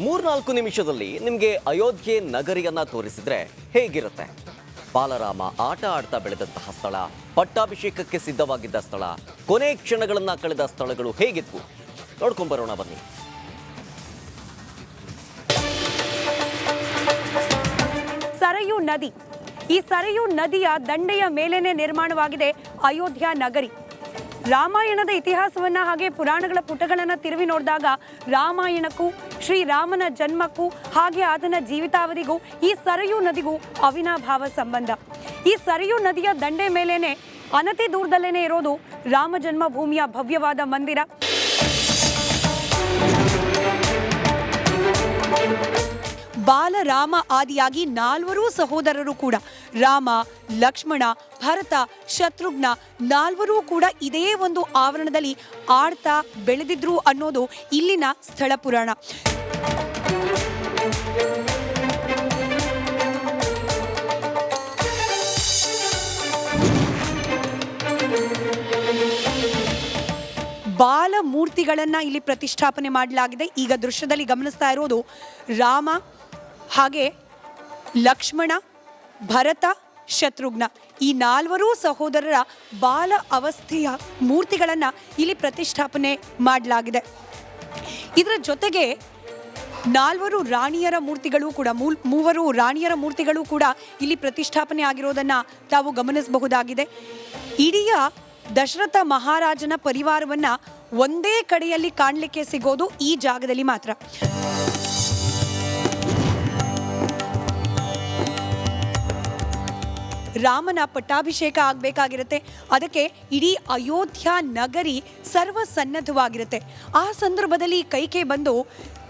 3-4 ನಿಮಿಷದಲ್ಲಿ ನಿಮಗೆ ಅಯೋಧ್ಯೆ ನಗರಿಯನ್ನ ತೋರಿಸಿದ್ರೆ ಹೇಗಿರುತ್ತೆ? ಬಾಲರಾಮ ಆಟ ಆಡ್ತಾ ಬೆಳೆದಂತಹ ಸ್ಥಳ, ಪಟ್ಟಾಭಿಷೇಕಕ್ಕೆ ಸಿದ್ಧವಾಗಿದ್ದ ಸ್ಥಳ, ಕೊನೆ ಕ್ಷಣಗಳನ್ನ ಕಳೆದ ಸ್ಥಳಗಳು ಹೇಗಿತ್ತು ನೋಡ್ಕೊಂಡ್ಬರೋಣ ಬನ್ನಿ. ಸರಯೂ ನದಿ. ಈ ಸರಯೂ ನದಿಯ ದಂಡೆಯ ಮೇಲೇನೆ ನಿರ್ಮಾಣವಾಗಿದೆ ಅಯೋಧ್ಯ ನಗರಿ. ರಾಮಾಯಣದ ಇತಿಹಾಸವನ್ನ ಹಾಗೆ ಪುರಾಣಗಳ ಪುಟಗಳನ್ನು ತಿರುವಿ ನೋಡಿದಾಗ ರಾಮಾಯಣಕ್ಕೂ ಶ್ರೀರಾಮನ ಜನ್ಮಕ್ಕೂ ಹಾಗೆ ಆತನ ಜೀವಿತಾವಧಿಗೂ ಈ ಸರಯೂ ನದಿಗೂ ಅವಿನಾಭಾವ ಸಂಬಂಧ. ಈ ಸರಯೂ ನದಿಯ ದಂಡೆ ಮೇಲೇನೆ ಅನತಿ ದೂರದಲ್ಲೇನೆ ಇರೋದು ರಾಮ ಜನ್ಮಭೂಮಿಯ ಭವ್ಯವಾದ ಮಂದಿರ. ಬಾಲರಾಮ ಆದಿಯಾಗಿ 4 ಸಹೋದರರು ಕೂಡ ರಾಮ, ಲಕ್ಷ್ಮಣ, ಭರತ, ಶತ್ರುಘ್ನ 4 ಕೂಡ ಇದೇ ಒಂದು ಆವರಣದಲ್ಲಿ ಆಡ್ತಾ ಬೆಳೆದಿದ್ರು ಅನ್ನೋದು ಇಲ್ಲಿನ ಸ್ಥಳ ಪುರಾಣ. ಬಾಲ ಮೂರ್ತಿಗಳನ್ನ ಇಲ್ಲಿ ಪ್ರತಿಷ್ಠಾಪನೆ ಮಾಡಲಾಗಿದೆ. ಈಗ ದೃಶ್ಯದಲ್ಲಿ ಗಮನಿಸ್ತಾ ಇರೋದು ರಾಮ ಹಾಗೆ ಲಕ್ಷ್ಮಣ, ಭರತ, ಶತ್ರುಘ್ನ ಈ 4 ಸಹೋದರರ ಬಾಲ ಅವಸ್ಥೆಯ ಮೂರ್ತಿಗಳನ್ನು ಇಲ್ಲಿ ಪ್ರತಿಷ್ಠಾಪನೆ ಮಾಡಲಾಗಿದೆ. ಇದರ ಜೊತೆಗೆ 4 ರಾಣಿಯರ ಮೂರ್ತಿಗಳು ಕೂಡ 3 ರಾಣಿಯರ ಮೂರ್ತಿಗಳು ಕೂಡ ಇಲ್ಲಿ ಪ್ರತಿಷ್ಠಾಪನೆ ಆಗಿರೋದನ್ನು ತಾವು ಗಮನಿಸಬಹುದಾಗಿದೆ. ಇಡೀ ದಶರಥ ಮಹಾರಾಜನ ಪರಿವಾರವನ್ನ ಒಂದೇ ಕಡೆಯಲ್ಲಿ ಕಾಣಲಿಕ್ಕೆ ಸಿಗೋದು ಈ ಜಾಗದಲ್ಲಿ ಮಾತ್ರ. ರಾಮನ ಪಟ್ಟಾಭಿಷೇಕ ಆಗಬೇಕಾಗಿರುತ್ತೆ. ಅದಕ್ಕೆ ಇಡೀ ಅಯೋಧ್ಯ ನಗರಿ ಸರ್ವಸನ್ನದ್ಧವಾಗಿರುತ್ತೆ. ಆ ಸಂದರ್ಭದಲ್ಲಿ ಕೈಕೆ ಬಂದು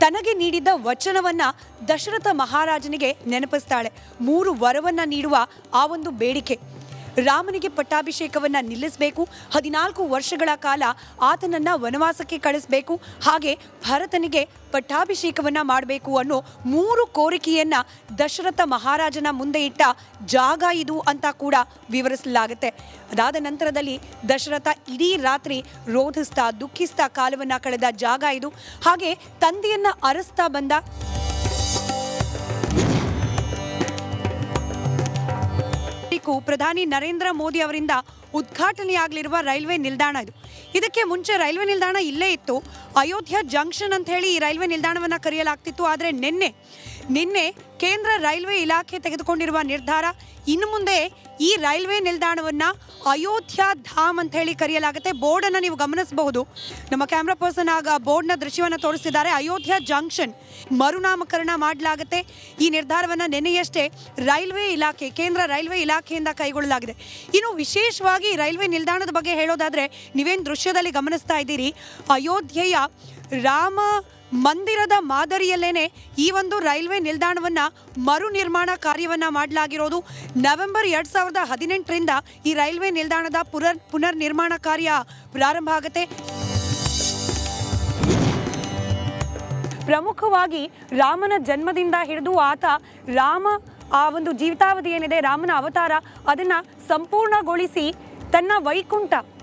ತನಗೆ ನೀಡಿದ ವಚನವನ್ನ ದಶರಥ ಮಹಾರಾಜನಿಗೆ ನೆನಪಿಸ್ತಾಳೆ. 3 ವರವನ್ನ ನೀಡುವ ಆ ಒಂದು ಬೇಡಿಕೆ. ರಾಮನಿಗೆ ಪಟ್ಟಾಭಿಷೇಕವನ್ನ ನಿಲ್ಲಿಸಬೇಕು, 14 ವರ್ಷಗಳ ಕಾಲ ಆತನನ್ನ ವನವಾಸಕ್ಕೆ ಕಳಿಸಬೇಕು, ಹಾಗೆ ಭರತನಿಗೆ ಪಟ್ಟಾಭಿಷೇಕವನ್ನ ಮಾಡಬೇಕು ಅನ್ನೋ 3 ಕೋರಿಕೆಯನ್ನ ದಶರಥ ಮಹಾರಾಜನ ಮುಂದೆ ಇಟ್ಟ ಜಾಗ ಇದು ಅಂತ ಕೂಡ ವಿವರಿಸಲಾಗುತ್ತೆ. ಅದಾದ ನಂತರದಲ್ಲಿ ದಶರಥ ಇಡೀ ರಾತ್ರಿ ರೋಧಿಸ್ತಾ ದುಃಖಿಸ್ತಾ ಕಾಲವನ್ನ ಕಳೆದ ಜಾಗ ಇದು. ಹಾಗೆ ತಂದೆಯನ್ನ ಅರಸ್ತಾ ಬಂದ ಪ್ರಧಾನಿ ನರೇಂದ್ರ ಮೋದಿ ಅವರಿಂದ ಉದ್ಘಾಟನೆಯಾಗಲಿರುವ ರೈಲ್ವೆ ನಿಲ್ದಾಣ ಇದು. ಇದಕ್ಕೆ ಮುಂಚೆ ರೈಲ್ವೆ ನಿಲ್ದಾಣ ಇಲ್ಲೇ ಇತ್ತು, ಅಯೋಧ್ಯ ಜಂಕ್ಷನ್ ಅಂತ ಹೇಳಿ ಈ ರೈಲ್ವೆ ನಿಲ್ದಾಣವನ್ನು ಕರೆಯಲಾಗ್ತಿತ್ತು. ಆದರೆ ನಿನ್ನೆ ಕೇಂದ್ರ ರೈಲ್ವೆ ಇಲಾಖೆ ತೆಗೆದುಕೊಂಡಿರುವ ನಿರ್ಧಾರ, ಇನ್ನು ಮುಂದೆ ಈ ರೈಲ್ವೆ ನಿಲ್ದಾಣವನ್ನು ಅಯೋಧ್ಯ ಧಾಮ್ ಅಂತ ಹೇಳಿ ಕರೆಯಲಾಗುತ್ತೆ. ಬೋರ್ಡನ್ನು ನೀವು ಗಮನಿಸಬಹುದು, ನಮ್ಮ ಕ್ಯಾಮ್ರಾ ಪರ್ಸನ್ ಆಗ ಬೋರ್ಡ್ನ ದೃಶ್ಯವನ್ನು ತೋರಿಸಿದ್ದಾರೆ. ಅಯೋಧ್ಯ ಜಂಕ್ಷನ್ ಮರುನಾಮಕರಣ ಮಾಡಲಾಗುತ್ತೆ. ಈ ನಿರ್ಧಾರವನ್ನು ನಿನ್ನೆಯಷ್ಟೇ ರೈಲ್ವೆ ಇಲಾಖೆ, ಕೇಂದ್ರ ರೈಲ್ವೆ ಇಲಾಖೆಯಿಂದ ಕೈಗೊಳ್ಳಲಾಗಿದೆ. ಇನ್ನು ವಿಶೇಷವಾಗಿ ರೈಲ್ವೆ ನಿಲ್ದಾಣದ ಬಗ್ಗೆ ಹೇಳೋದಾದರೆ, ನೀವೇನು ದೃಶ್ಯದಲ್ಲಿ ಗಮನಿಸ್ತಾ ಇದ್ದೀರಿ, ಅಯೋಧ್ಯೆಯ ರಾಮ ಮಂದಿರದ ಮಾದರಿಯಲ್ಲೇನೆ ಈ ಒಂದು ರೈಲ್ವೆ ನಿಲ್ದಾಣವನ್ನ ಮರು ನಿರ್ಮಾಣ ಕಾರ್ಯವನ್ನ ಮಾಡಲಾಗಿರೋದು. ನವೆಂಬರ್ 2018ರಿಂದ ಈ ರೈಲ್ವೆ ನಿಲ್ದಾಣದ ಪುನರ್ ನಿರ್ಮಾಣ ಕಾರ್ಯ ಪ್ರಾರಂಭ ಆಗುತ್ತೆ. ಪ್ರಮುಖವಾಗಿ ರಾಮನ ಜನ್ಮದಿಂದ ಹಿಡಿದು ರಾಮ ಆ ಒಂದು ಜೀವಿತಾವಧಿ ಏನಿದೆ, ರಾಮನ ಅವತಾರ ಅದನ್ನ ಸಂಪೂರ್ಣಗೊಳಿಸಿ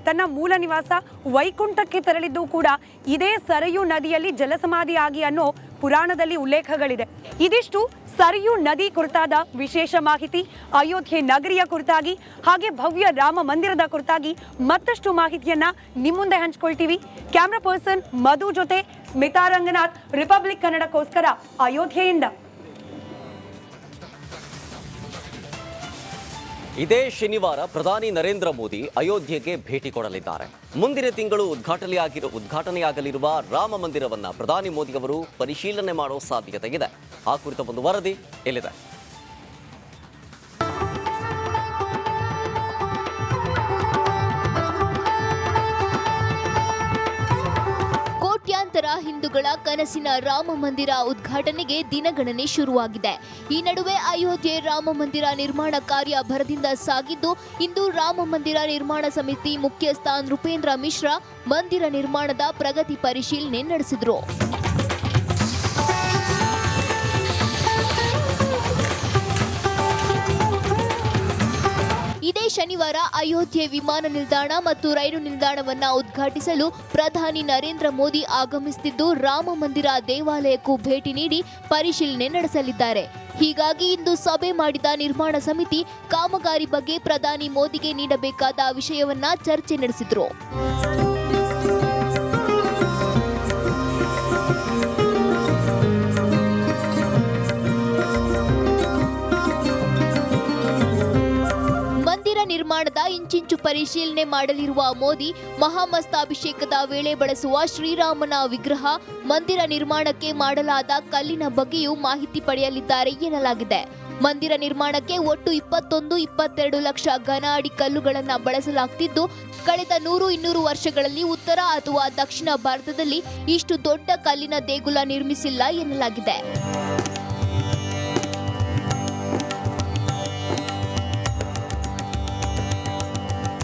ತನ್ನ ಮೂಲ ನಿವಾಸ ವೈಕುಂಠಕ್ಕೆ ತೆರಳಿದ್ದು ಕೂಡ ಇದೇ ಸರಯೂ ನದಿಯಲ್ಲಿ ಜಲಸಮಾಧಿಯಾಗಿ ಅನ್ನೋ ಪುರಾಣದಲ್ಲಿ ಉಲ್ಲೇಖಗಳಿದೆ. ಇದಿಷ್ಟು ಸರಯೂ ನದಿ ಕುರಿತಾದ ವಿಶೇಷ ಮಾಹಿತಿ. ಅಯೋಧ್ಯೆ ನಗರಿಯ ಕುರಿತಾಗಿ ಹಾಗೆ ಭವ್ಯ ರಾಮ ಮಂದಿರದ ಕುರಿತಾಗಿ ಮತ್ತಷ್ಟು ಮಾಹಿತಿಯನ್ನ ನಿಮ್ಮ ಮುಂದೆ ಹಂಚ್ಕೊಳ್ತೀವಿ. ಕ್ಯಾಮ್ರಾ ಪರ್ಸನ್ ಮಧು ಜೊತೆ ಸ್ಮಿತಾ ರಂಗನಾಥ್, ರಿಪಬ್ಲಿಕ್ ಕನ್ನಡಕ್ಕೋಸ್ಕರ ಅಯೋಧ್ಯೆಯಿಂದ. ಇದೇ ಶನಿವಾರ ಪ್ರಧಾನಿ ನರೇಂದ್ರ ಮೋದಿ ಅಯೋಧ್ಯೆಗೆ ಭೇಟಿ ಕೊಡಲಿದ್ದಾರೆ. ಮುಂದಿನ ತಿಂಗಳು ಉದ್ಘಾಟನೆಯಾಗಲಿರುವ ರಾಮ ಮಂದಿರವನ್ನ ಪ್ರಧಾನಿ ಮೋದಿ ಅವರು ಪರಿಶೀಲನೆ ಮಾಡೋ ಸಾಧ್ಯತೆ ಇದೆ. ಆ ಕುರಿತ ಒಂದು ವರದಿ ಇಲ್ಲಿದೆ. ಕೋಟ್ಯಾಂತರ ಹಿಂದೂಗಳ ಕನಸಿನ ರಾಮ ಮಂದಿರ ಉದ್ಘಾಟನೆಗೆ ದಿನಗಣನೆ ಶುರುವಾಗಿದೆ. ಈ ನಡುವೆ ಅಯೋಧ್ಯೆ ರಾಮ ಮಂದಿರ ನಿರ್ಮಾಣ ಕಾರ್ಯ ಭರದಿಂದ ಸಾಗಿದ್ದು, ಇಂದು ರಾಮ ಮಂದಿರ ನಿರ್ಮಾಣ ಸಮಿತಿ ಮುಖ್ಯಸ್ಥ ನೃಪೇಂದ್ರ ಮಿಶ್ರಾ ಮಂದಿರ ನಿರ್ಮಾಣದ ಪ್ರಗತಿ ಪರಿಶೀಲನೆ ನಡೆಸಿದರು. ಇದೇ ಶನಿವಾರ ಅಯೋಧ್ಯೆ ವಿಮಾನ ನಿಲ್ದಾಣ ಮತ್ತು ರೈಲು ನಿಲ್ದಾಣವನ್ನ ಉದ್ಘಾಟಿಸಲು ಪ್ರಧಾನಿ ನರೇಂದ್ರ ಮೋದಿ ಆಗಮಿಸುತ್ತಿದ್ದು ರಾಮ ಮಂದಿರ ದೇವಾಲಯಕ್ಕೂ ಭೇಟಿ ನೀಡಿ ಪರಿಶೀಲನೆ ನಡೆಸಲಿದ್ದಾರೆ. ಹೀಗಾಗಿ ಇಂದು ಸಭೆ ಮಾಡಿದ ನಿರ್ಮಾಣ ಸಮಿತಿ ಕಾಮಗಾರಿ ಬಗ್ಗೆ ಪ್ರಧಾನಿ ಮೋದಿಗೆ ನೀಡಬೇಕಾದ ವಿಷಯವನ್ನ ಚರ್ಚೆ ನಡೆಸಿದ್ರು. ನಿರ್ಮಾಣದ ಇಂಚಿಂಚು ಪರಿಶೀಲನೆ ಮಾಡಲಿರುವ ಮೋದಿ ಮಹಾಮಸ್ತಾಭಿಷೇಕದ ವೇಳೆ ಬಳಸುವ ಶ್ರೀರಾಮನ ವಿಗ್ರಹ, ಮಂದಿರ ನಿರ್ಮಾಣಕ್ಕೆ ಮಾಡಲಾದ ಕಲ್ಲಿನ ಬಗ್ಗೆಯೂ ಮಾಹಿತಿ ಪಡೆಯಲಿದ್ದಾರೆ ಎನ್ನಲಾಗಿದೆ. ಮಂದಿರ ನಿರ್ಮಾಣಕ್ಕೆ ಒಟ್ಟು 21-22 ಲಕ್ಷ ಘನ ಅಡಿ ಕಲ್ಲುಗಳನ್ನು ಬಳಸಲಾಗುತ್ತಿದ್ದು, ಕಳೆದ 100-200 ವರ್ಷಗಳಲ್ಲಿ ಉತ್ತರ ಅಥವಾ ದಕ್ಷಿಣ ಭಾರತದಲ್ಲಿ ಇಷ್ಟು ದೊಡ್ಡ ಕಲ್ಲಿನ ದೇಗುಲ ನಿರ್ಮಿಸಿಲ್ಲ ಎನ್ನಲಾಗಿದೆ.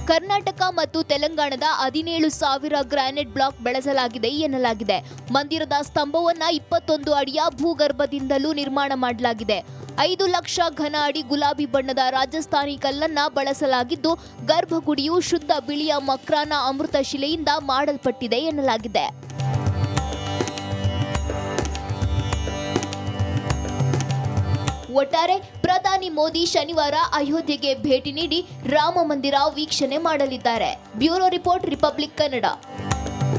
ಕರ್ನಾಟಕ ಮತ್ತು ತೆಲಂಗಾಣದ 17,000 ಗ್ರಾನೈಟ್ ಬ್ಲಾಕ್ ಬಳಸಲಾಗಿದೆ ಎನ್ನಲಾಗಿದೆ. ಮಂದಿರದ ಸ್ತಂಭವನ್ನ 21 ಅಡಿಯ ಭೂಗರ್ಭದಿಂದಲೂ ನಿರ್ಮಾಣ ಮಾಡಲಾಗಿದೆ. 5 ಲಕ್ಷ ಘನ ಅಡಿ ಗುಲಾಬಿ ಬಣ್ಣದ ರಾಜಸ್ಥಾನಿ ಕಲ್ಲನ್ನ ಬಳಸಲಾಗಿದ್ದು, ಗರ್ಭಗುಡಿಯು ಶುದ್ಧ ಬಿಳಿಯ ಮಕ್ರಾನ ಅಮೃತ ಶಿಲೆಯಿಂದ ಮಾಡಲ್ಪಟ್ಟಿದೆ ಎನ್ನಲಾಗಿದೆ. ಒಟ್ಟಾರೆ ಪ್ರಧಾನಿ ಮೋದಿ ಶನಿವಾರ ಅಯೋಧ್ಯೆಗೆ ಭೇಟಿ ನೀಡಿ ರಾಮ ಮಂದಿರ ವೀಕ್ಷಣೆ ಮಾಡಲಿದ್ದಾರೆ. Bureau report, republic Kannada.